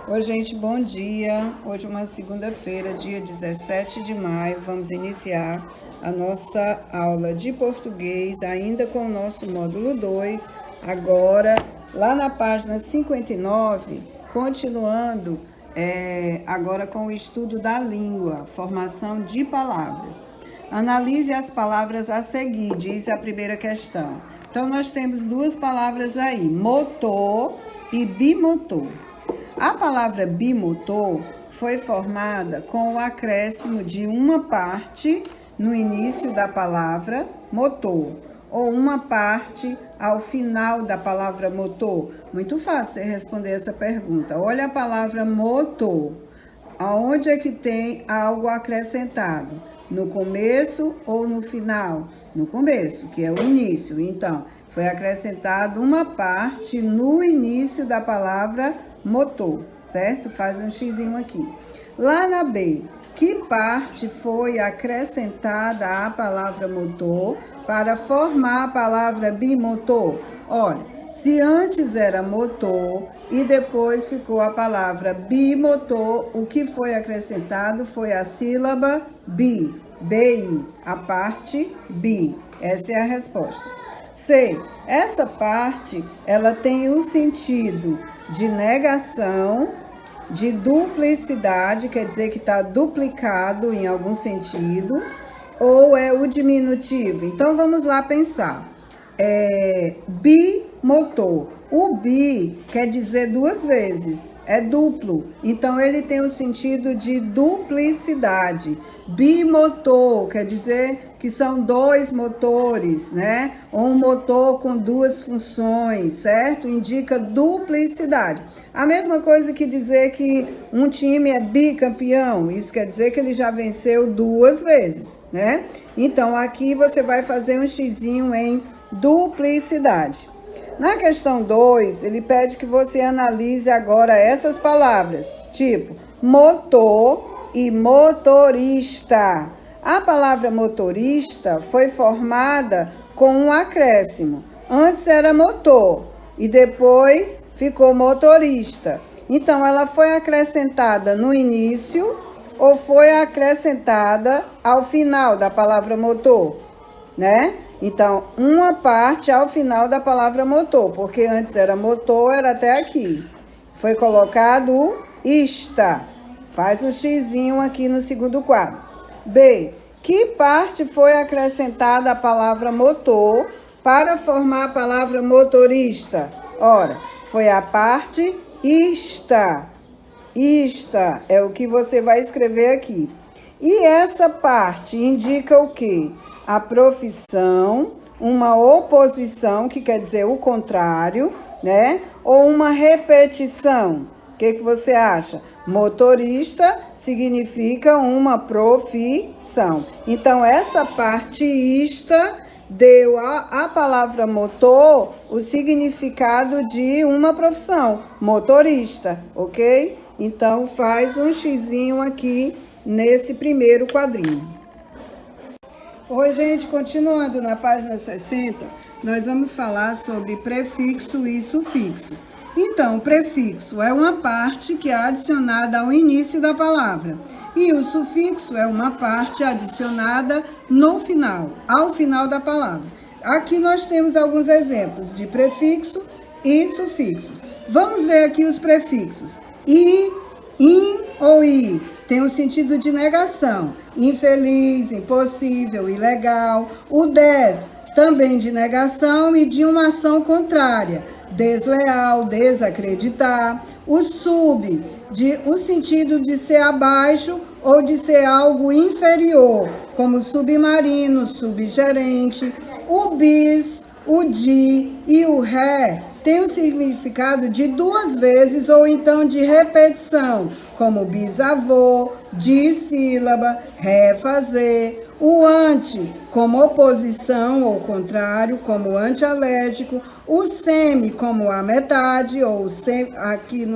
Oi, gente, bom dia. Hoje é uma segunda-feira, dia 17 de maio. Vamos iniciar a nossa aula de português, ainda com o nosso módulo 2. Agora, lá na página 59, continuando agora com o estudo da língua, formação de palavras. Analise as palavras a seguir, diz a primeira questão. Então, nós temos duas palavras aí, motor e bimotor. A palavra bimotor foi formada com o acréscimo de uma parte no início da palavra motor, ou uma parte ao final da palavra motor. Muito fácil você responder essa pergunta. Olha a palavra motor. Aonde é que tem algo acrescentado? No começo ou no final? No começo, que é o início. Então, foi acrescentado uma parte no início da palavra motor, certo? Faz um xizinho aqui. Lá na B, que parte foi acrescentada à palavra motor para formar a palavra bimotor? Olha, se antes era motor e depois ficou a palavra bimotor, o que foi acrescentado foi a sílaba bi, bi, a parte bi. Essa é a resposta. C, essa parte, ela tem um sentido de negação, de duplicidade, quer dizer que está duplicado em algum sentido, ou é o diminutivo. Então, vamos lá pensar. Bimotor. O bi quer dizer duas vezes, é duplo. Então, ele tem o sentido de duplicidade. Bimotor quer dizer que são dois motores, né? Ou um motor com duas funções, certo? Indica duplicidade. A mesma coisa que dizer que um time é bicampeão, isso quer dizer que ele já venceu duas vezes, né? Então, aqui você vai fazer um xizinho em duplicidade. Na questão 2, ele pede que você analise agora essas palavras, tipo motor e motorista. A palavra motorista foi formada com um acréscimo. Antes era motor e depois ficou motorista. Então, ela foi acrescentada no início ou foi acrescentada ao final da palavra motor, né? Então, uma parte ao final da palavra motor, porque antes era motor, era até aqui. Foi colocado o ista. Faz um xizinho aqui no segundo quadro. B, que parte foi acrescentada à palavra motor para formar a palavra motorista? Ora, foi a parte ista. Ista é o que você vai escrever aqui. E essa parte indica o quê? A profissão, uma oposição, que quer dizer o contrário, né? Ou uma repetição. O que você acha? Motorista significa uma profissão. Então, essa parte ista deu à palavra motor o significado de uma profissão, motorista, ok? Então, faz um xizinho aqui nesse primeiro quadrinho. Oi, gente, continuando na página 60, nós vamos falar sobre prefixo e sufixo. Então, o prefixo é uma parte que é adicionada ao início da palavra e o sufixo é uma parte adicionada no final, ao final da palavra. Aqui nós temos alguns exemplos de prefixo e sufixos. Vamos ver aqui os prefixos. I, in ou i tem o sentido de negação. Infeliz, impossível, ilegal. O des, também de negação e de uma ação contrária. Desleal, desacreditar. O sub, de o sentido de ser abaixo ou de ser algo inferior, como submarino, subgerente. O bis, o di e o ré tem o significado de duas vezes ou então de repetição, como bisavô, dissílaba, refazer. O anti, como oposição ou contrário, como antialérgico. O semi, como a metade, ou aqui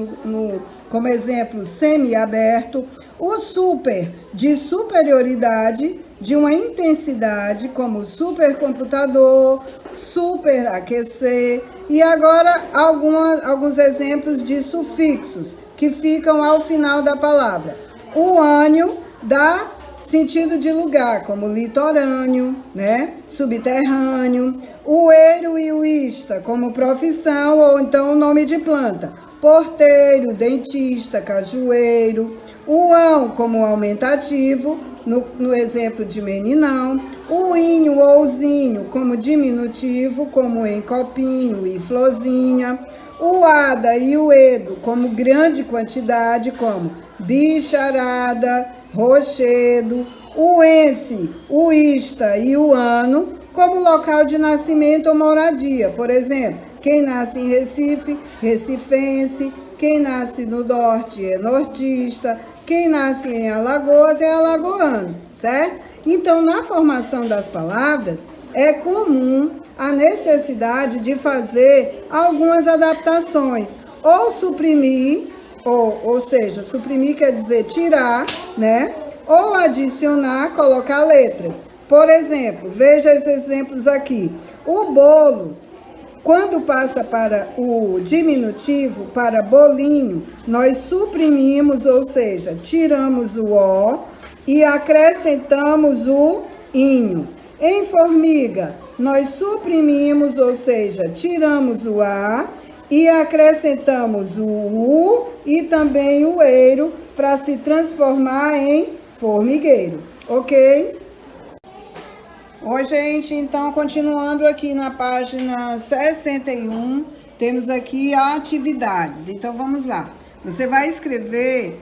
como exemplo, semi-aberto. O super, de superioridade, de uma intensidade, como supercomputador, superaquecer. E agora, alguns exemplos de sufixos, que ficam ao final da palavra. O ânio dá sentido de lugar, como litorâneo, né? Subterrâneo. O eiro e o ista, como profissão ou então nome de planta. Porteiro, dentista, cajueiro. O ão, como aumentativo, no exemplo de meninão. O inho ou zinho, como diminutivo, como em copinho e florzinha. O ada e o edo, como grande quantidade, como bicharada, rochedo. O ence, o ista e o ano, como local de nascimento ou moradia. Por exemplo, quem nasce em Recife, recifense. Quem nasce no norte é nortista. Quem nasce em Alagoas é alagoano, certo? Então, na formação das palavras, é comum a necessidade de fazer algumas adaptações. Ou suprimir, ou seja, suprimir quer dizer tirar, né? Ou adicionar, colocar letras. Por exemplo, veja esses exemplos aqui. O bolo, quando passa para o diminutivo, para bolinho, nós suprimimos, ou seja, tiramos o O e acrescentamos o inho. Em formiga, nós suprimimos, ou seja, tiramos o A e acrescentamos o U e também o eiro para se transformar em formigueiro, ok? Oi, gente, então, continuando aqui na página 61, temos aqui atividades. Então, vamos lá. Você vai escrever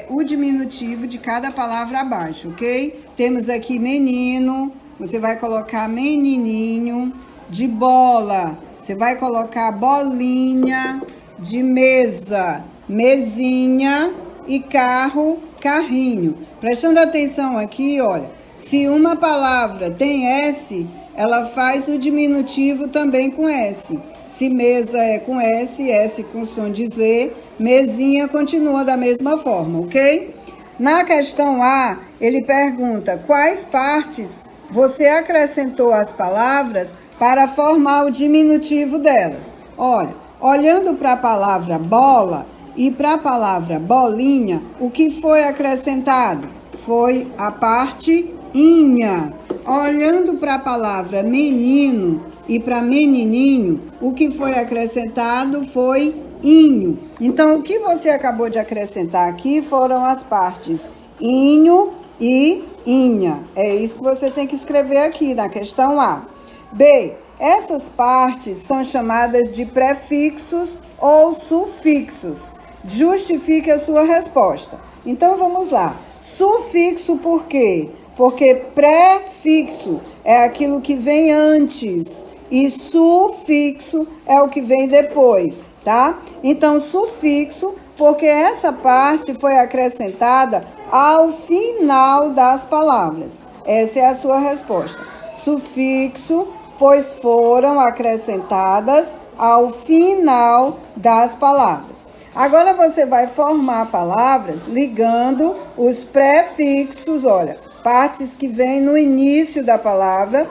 o diminutivo de cada palavra abaixo, ok? Temos aqui menino, você vai colocar menininho. De bola, você vai colocar bolinha. De mesa, mesinha. E carro, carrinho. Prestando atenção aqui, olha, se uma palavra tem S, ela faz o diminutivo também com S. Se mesa é com S, S com som de Z, mesinha continua da mesma forma, ok? Na questão A, ele pergunta quais partes você acrescentou às palavras para formar o diminutivo delas. Olha, olhando para a palavra bola e para a palavra bolinha, o que foi acrescentado? Foi a parte inha. Olhando para a palavra menino e para menininho, o que foi acrescentado foi inho. Então, o que você acabou de acrescentar aqui foram as partes inho e inha. É isso que você tem que escrever aqui na questão A. B. Essas partes são chamadas de prefixos ou sufixos. Justifique a sua resposta. Então, vamos lá. Sufixo por quê? Porque prefixo é aquilo que vem antes e sufixo é o que vem depois, tá? Então, sufixo, porque essa parte foi acrescentada ao final das palavras. Essa é a sua resposta. Sufixo, pois foram acrescentadas ao final das palavras. Agora você vai formar palavras ligando os prefixos, olha, partes que vêm no início da palavra,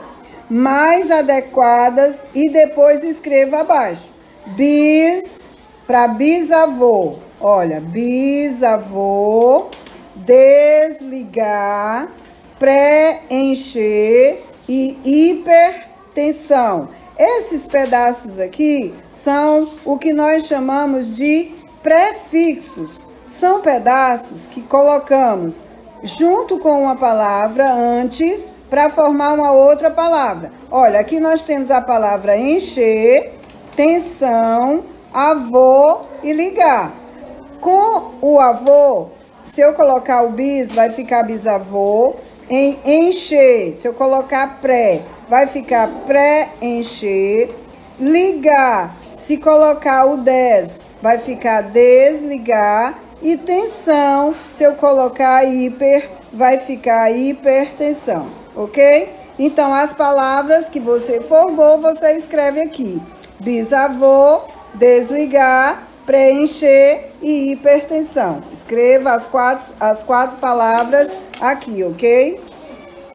mais adequadas e depois escreva abaixo. Bis, para bisavô, olha, bisavô, desligar, preencher e hipertensão. Esses pedaços aqui são o que nós chamamos de prefixos. São pedaços que colocamos junto com uma palavra antes para formar uma outra palavra. Olha, aqui nós temos a palavra encher, tensão, avô e ligar. Com o avô, se eu colocar o bis, vai ficar bisavô. Em encher, se eu colocar pré, vai ficar pré-encher. Ligar, se colocar o des, vai ficar desligar. E tensão, se eu colocar hiper, vai ficar hipertensão, ok? Então, as palavras que você formou, você escreve aqui. Bisavô, desligar, preencher e hipertensão. Escreva as quatro palavras aqui, ok?